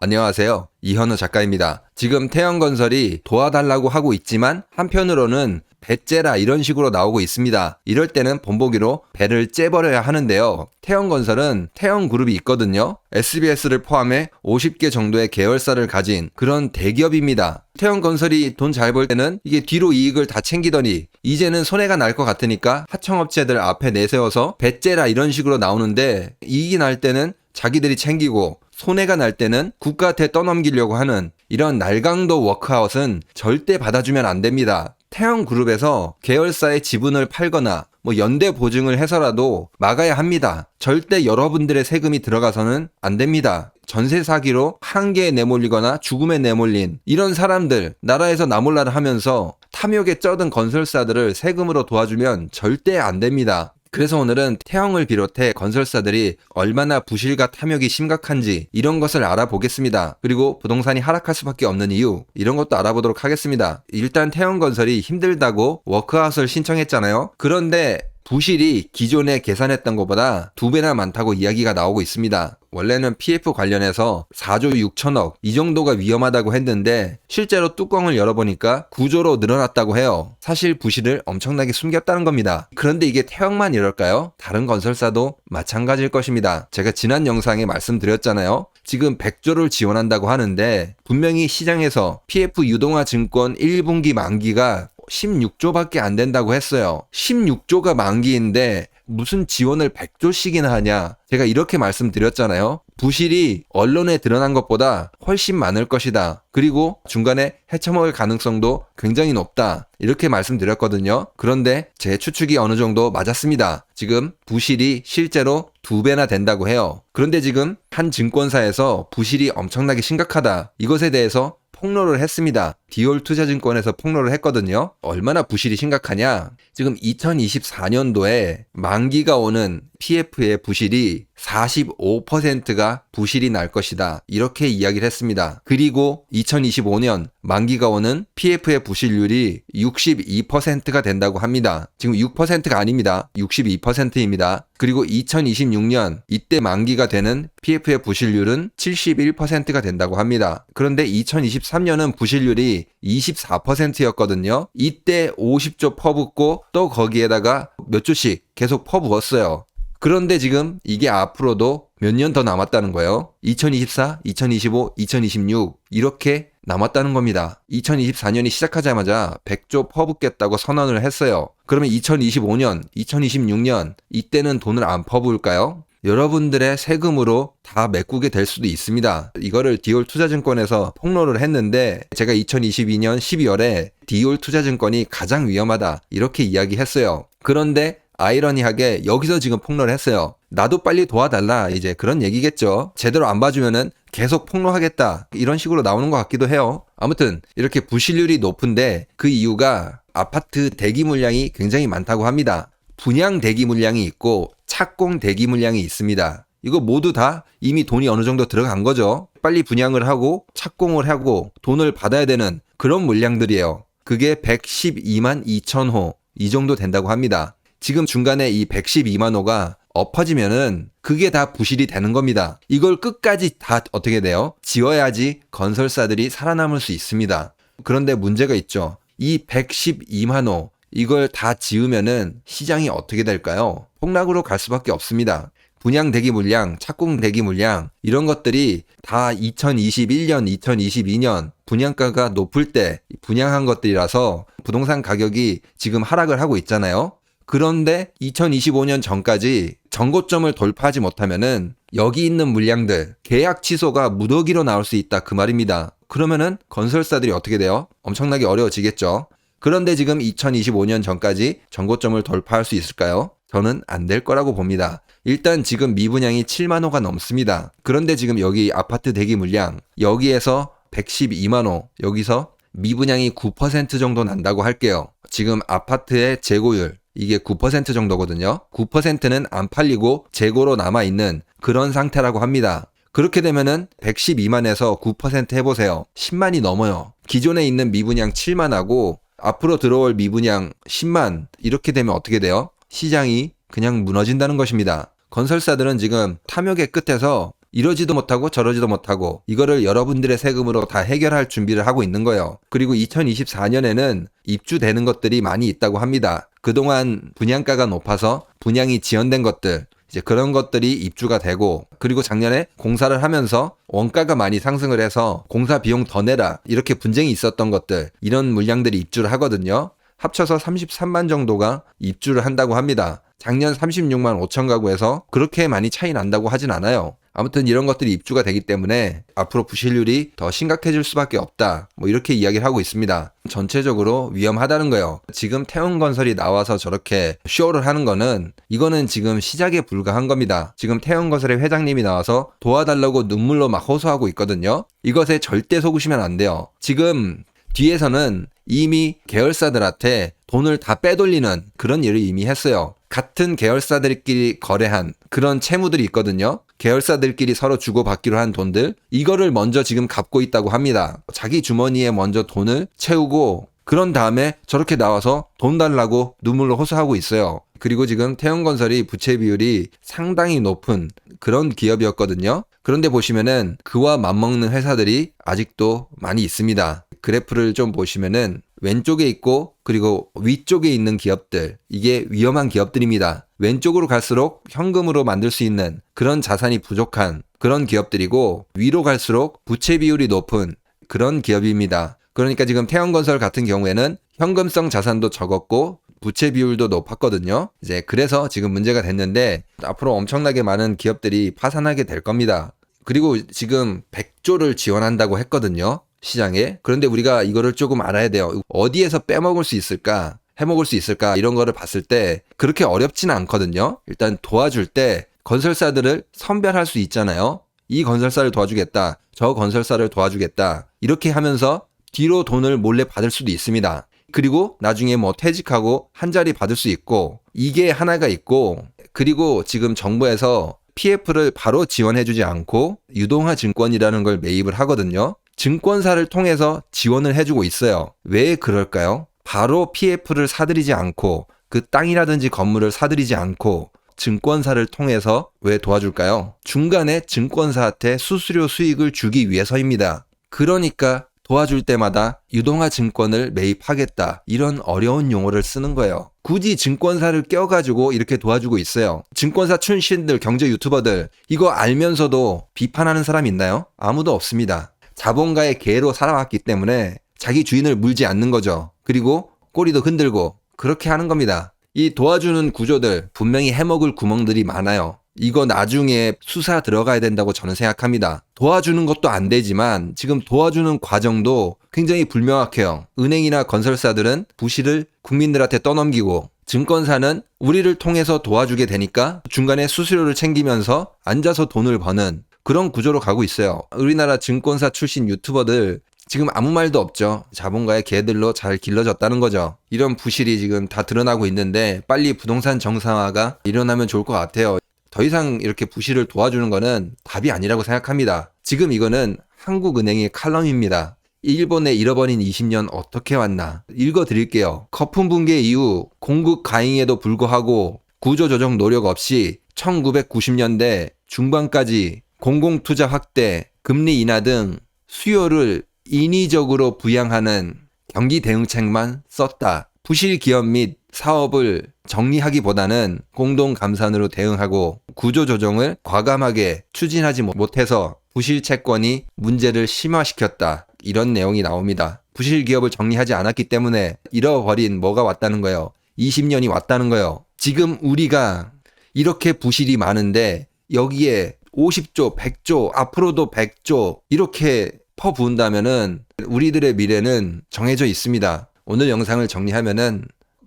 안녕하세요. 이현우 작가입니다. 지금 태형건설이 도와달라고 하고 있지만 한편으로는 배째라 이런 식으로 나오고 있습니다. 이럴 때는 본보기로 배를 째버려야 하는데요. 태형건설은 태형그룹이 있거든요. SBS를 포함해 50개 정도의 계열사를 가진 그런 대기업입니다. 태형건설이 돈 잘 벌 때는 이게 뒤로 이익을 다 챙기더니 이제는 손해가 날 것 같으니까 하청업체들 앞에 내세워서 배째라 이런 식으로 나오는데 이익이 날 때는 자기들이 챙기고 손해가 날 때는 국가한테 떠넘기려고 하는 이런 날강도 워크아웃은 절대 받아주면 안 됩니다. 태형그룹에서 계열사의 지분을 팔거나 연대 보증을 해서라도 막아야 합니다. 절대 여러분들의 세금이 들어가서는 안 됩니다. 전세 사기로 한계에 내몰리거나 죽음에 내몰린 이런 사람들, 나라에서 나몰라라 하면서 탐욕에 쩌든 건설사들을 세금으로 도와주면 절대 안 됩니다. 그래서 오늘은 태형을 비롯해 건설사들이 얼마나 부실과 탐욕이 심각한지 이런 것을 알아보겠습니다. 그리고 부동산이 하락할 수밖에 없는 이유 이런 것도 알아보도록 하겠습니다. 일단 태형건설이 힘들다고 워크아웃을 신청했잖아요. 그런데 부실이 기존에 계산했던 것보다 2배나 많다고 이야기가 나오고 있습니다. 원래는 PF 관련해서 4조 6천억 이 정도가 위험하다고 했는데 실제로 뚜껑을 열어보니까 9조로 늘어났다고 해요. 사실 부실을 엄청나게 숨겼다는 겁니다. 그런데 이게 태형만 이럴까요? 다른 건설사도 마찬가지일 것입니다. 제가 지난 영상에 말씀드렸잖아요. 지금 100조를 지원한다고 하는데 분명히 시장에서 PF 유동화 증권 1분기 만기가 16조밖에 안 된다고 했어요. 16조가 만기인데 무슨 지원을 100조씩이나 하냐. 제가 이렇게 말씀드렸잖아요. 부실이 언론에 드러난 것보다 훨씬 많을 것이다. 그리고 중간에 헤쳐먹을 가능성도 굉장히 높다. 이렇게 말씀드렸거든요. 그런데 제 추측이 어느 정도 맞았습니다. 지금 부실이 실제로 2배나 된다고 해요. 그런데 지금 한 증권사에서 부실이 엄청나게 심각하다. 이것에 대해서 폭로를 했습니다. 디올투자증권에서 폭로를 했거든요. 얼마나 부실이 심각하냐? 지금 2024년도에 만기가 오는 PF의 부실이 45%가 부실이 날 것이다. 이렇게 이야기를 했습니다. 그리고 2025년 만기가 오는 PF의 부실률이 62%가 된다고 합니다. 지금 6%가 아닙니다. 62%입니다. 그리고 2026년 이때 만기가 되는 PF의 부실률은 71%가 된다고 합니다. 그런데 2023년은 부실률이 24%였거든요. 이때 50조 퍼붓고 또 거기에다가 몇 조씩 계속 퍼부었어요. 그런데 지금 이게 앞으로도 몇 년 더 남았다는 거예요. 2024, 2025, 2026 이렇게 남았다는 겁니다. 2024년이 시작하자마자 100조 퍼붓겠다고 선언을 했어요. 그러면 2025년, 2026년 이때는 돈을 안 퍼부을까요? 여러분들의 세금으로 다 메꾸게 될 수도 있습니다. 이거를 디올투자증권에서 폭로를 했는데 제가 2022년 12월에 디올투자증권이 가장 위험하다 이렇게 이야기했어요. 그런데 아이러니하게 여기서 지금 폭로를 했어요. 나도 빨리 도와달라 이제 그런 얘기겠죠. 제대로 안 봐주면은 계속 폭로하겠다 이런 식으로 나오는 것 같기도 해요. 아무튼 이렇게 부실률이 높은데 그 이유가 아파트 대기 물량이 굉장히 많다고 합니다. 분양 대기 물량이 있고 착공 대기 물량이 있습니다. 이거 모두 다 이미 돈이 어느 정도 들어간 거죠. 빨리 분양을 하고 착공을 하고 돈을 받아야 되는 그런 물량들이에요. 그게 112만 2천 호 이 정도 된다고 합니다. 지금 중간에 이 112만 호가 엎어지면은 그게 다 부실이 되는 겁니다. 이걸 끝까지 다 어떻게 돼요? 지어야지 건설사들이 살아남을 수 있습니다. 그런데 문제가 있죠. 이 112만 호 이걸 다 지으면은 시장이 어떻게 될까요? 폭락으로 갈 수밖에 없습니다. 분양 대기 물량, 착공 대기 물량 이런 것들이 다 2021년, 2022년 분양가가 높을 때 분양한 것들이라서 부동산 가격이 지금 하락을 하고 있잖아요. 그런데 2025년 전까지 전고점을 돌파하지 못하면은 여기 있는 물량들 계약 취소가 무더기로 나올 수 있다 그 말입니다. 그러면은 건설사들이 어떻게 돼요? 엄청나게 어려워지겠죠. 그런데 지금 2025년 전까지 전고점을 돌파할 수 있을까요? 저는 안 될 거라고 봅니다. 일단 지금 미분양이 7만 호가 넘습니다. 그런데 지금 여기 아파트 대기 물량 여기에서 112만 호 여기서 미분양이 9% 정도 난다고 할게요. 지금 아파트의 재고율 이게 9% 정도거든요. 9%는 안 팔리고 재고로 남아있는 그런 상태라고 합니다. 그렇게 되면은 112만에서 9% 해보세요. 10만이 넘어요. 기존에 있는 미분양 7만하고 앞으로 들어올 미분양 10만 이렇게 되면 어떻게 돼요? 시장이 그냥 무너진다는 것입니다. 건설사들은 지금 탐욕의 끝에서 이러지도 못하고 저러지도 못하고 이거를 여러분들의 세금으로 다 해결할 준비를 하고 있는 거예요. 그리고 2024년에는 입주되는 것들이 많이 있다고 합니다. 그동안 분양가가 높아서 분양이 지연된 것들, 이제 그런 것들이 입주가 되고, 그리고 작년에 공사를 하면서 원가가 많이 상승을 해서 공사 비용 더 내라 이렇게 분쟁이 있었던 것들, 이런 물량들이 입주를 하거든요. 합쳐서 33만 정도가 입주를 한다고 합니다. 작년 36만 5천 가구에서 그렇게 많이 차이 난다고 하진 않아요. 아무튼 이런 것들이 입주가 되기 때문에 앞으로 부실률이 더 심각해질 수밖에 없다, 뭐 이렇게 이야기를 하고 있습니다. 전체적으로 위험하다는 거예요. 지금 태형건설이 나와서 저렇게 쇼를 하는 거는, 이거는 지금 시작에 불과한 겁니다. 지금 태형건설의 회장님이 나와서 도와달라고 눈물로 막 호소하고 있거든요. 이것에 절대 속으시면 안 돼요. 지금 뒤에서는 이미 계열사들한테 돈을 다 빼돌리는 그런 일을 이미 했어요. 같은 계열사들끼리 거래한 그런 채무들이 있거든요. 계열사들끼리 서로 주고받기로 한 돈들, 이거를 먼저 지금 갚고 있다고 합니다. 자기 주머니에 먼저 돈을 채우고, 그런 다음에 저렇게 나와서 돈 달라고 눈물로 호소하고 있어요. 그리고 지금 태형건설이 부채 비율이 상당히 높은 그런 기업이었거든요. 그런데 보시면은 그와 맞먹는 회사들이 아직도 많이 있습니다. 그래프를 좀 보시면은 왼쪽에 있고, 그리고 위쪽에 있는 기업들, 이게 위험한 기업들입니다. 왼쪽으로 갈수록 현금으로 만들 수 있는 그런 자산이 부족한 그런 기업들이고, 위로 갈수록 부채 비율이 높은 그런 기업입니다. 그러니까 지금 태형건설 같은 경우에는 현금성 자산도 적었고 부채 비율도 높았거든요. 이제 그래서 지금 문제가 됐는데, 앞으로 엄청나게 많은 기업들이 파산하게 될 겁니다. 그리고 지금 100조를 지원한다고 했거든요, 시장에. 그런데 우리가 이거를 조금 알아야 돼요. 어디에서 빼먹을 수 있을까, 해먹을 수 있을까, 이런 거를 봤을 때 그렇게 어렵지는 않거든요. 일단 도와줄 때 건설사들을 선별할 수 있잖아요. 이 건설사를 도와주겠다, 저 건설사를 도와주겠다, 이렇게 하면서 뒤로 돈을 몰래 받을 수도 있습니다. 그리고 나중에 뭐 퇴직하고 한 자리 받을 수 있고, 이게 하나가 있고, 그리고 지금 정부에서 PF를 바로 지원해주지 않고 유동화 증권이라는 걸 매입을 하거든요. 증권사를 통해서 지원을 해주고 있어요. 왜 그럴까요? 바로 PF를 사들이지 않고, 그 땅이라든지 건물을 사들이지 않고 증권사를 통해서 왜 도와줄까요? 중간에 증권사한테 수수료 수익을 주기 위해서입니다. 그러니까 도와줄 때마다 유동화 증권을 매입하겠다, 이런 어려운 용어를 쓰는 거예요. 굳이 증권사를 껴가지고 이렇게 도와주고 있어요. 증권사 출신들, 경제 유튜버들, 이거 알면서도 비판하는 사람 있나요? 아무도 없습니다. 자본가의 개로 살아왔기 때문에 자기 주인을 물지 않는 거죠. 그리고 꼬리도 흔들고 그렇게 하는 겁니다. 이 도와주는 구조들, 분명히 해먹을 구멍들이 많아요. 이거 나중에 수사 들어가야 된다고 저는 생각합니다. 도와주는 것도 안 되지만 지금 도와주는 과정도 굉장히 불명확해요. 은행이나 건설사들은 부실을 국민들한테 떠넘기고, 증권사는 우리를 통해서 도와주게 되니까 중간에 수수료를 챙기면서 앉아서 돈을 버는 그런 구조로 가고 있어요. 우리나라 증권사 출신 유튜버들 지금 아무 말도 없죠. 자본가의 개들로 잘 길러졌다는 거죠. 이런 부실이 지금 다 드러나고 있는데 빨리 부동산 정상화가 일어나면 좋을 것 같아요. 더 이상 이렇게 부실을 도와주는 거는 답이 아니라고 생각합니다. 지금 이거는 한국은행의 칼럼입니다. 일본의 잃어버린 20년 어떻게 왔나 읽어드릴게요. 거품 붕괴 이후 공급 가잉에도 불구하고 구조조정 노력 없이 1990년대 중반까지 공공투자 확대, 금리 인하 등 수요를 인위적으로 부양하는 경기 대응책만 썼다. 부실 기업 및 사업을 정리하기보다는 공동감산으로 대응하고 구조조정을 과감하게 추진하지 못해서 부실 채권이 문제를 심화시켰다. 이런 내용이 나옵니다. 부실 기업을 정리하지 않았기 때문에 잃어버린 뭐가 왔다는 거예요. 20년이 왔다는 거예요. 지금 우리가 이렇게 부실이 많은데 여기에 50조, 100조, 앞으로도 100조 이렇게 퍼부은다면은 우리들의 미래는 정해져 있습니다. 오늘 영상을 정리하면은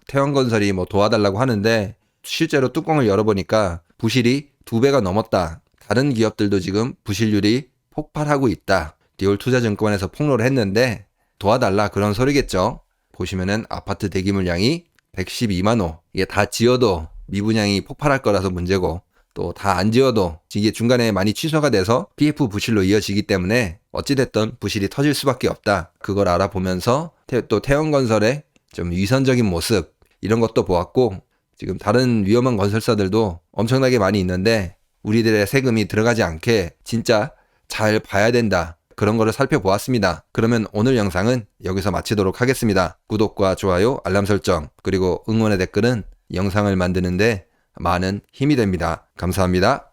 태형건설이 뭐 도와달라고 하는데 실제로 뚜껑을 열어보니까 부실이 2배가 넘었다. 다른 기업들도 지금 부실률이 폭발하고 있다. 디올투자증권에서 폭로를 했는데 도와달라 그런 소리겠죠. 보시면은 아파트 대기 물량이 112만 호. 이게 다 지어도 미분양이 폭발할 거라서 문제고, 또 다 안 지어도 이게 중간에 많이 취소가 돼서 PF 부실로 이어지기 때문에 어찌됐든 부실이 터질 수밖에 없다. 그걸 알아보면서 또 태형건설의 좀 위선적인 모습 이런 것도 보았고, 지금 다른 위험한 건설사들도 엄청나게 많이 있는데 우리들의 세금이 들어가지 않게 진짜 잘 봐야 된다. 그런 거를 살펴보았습니다. 그러면 오늘 영상은 여기서 마치도록 하겠습니다. 구독과 좋아요, 알람 설정, 그리고 응원의 댓글은 영상을 만드는데 많은 힘이 됩니다. 감사합니다.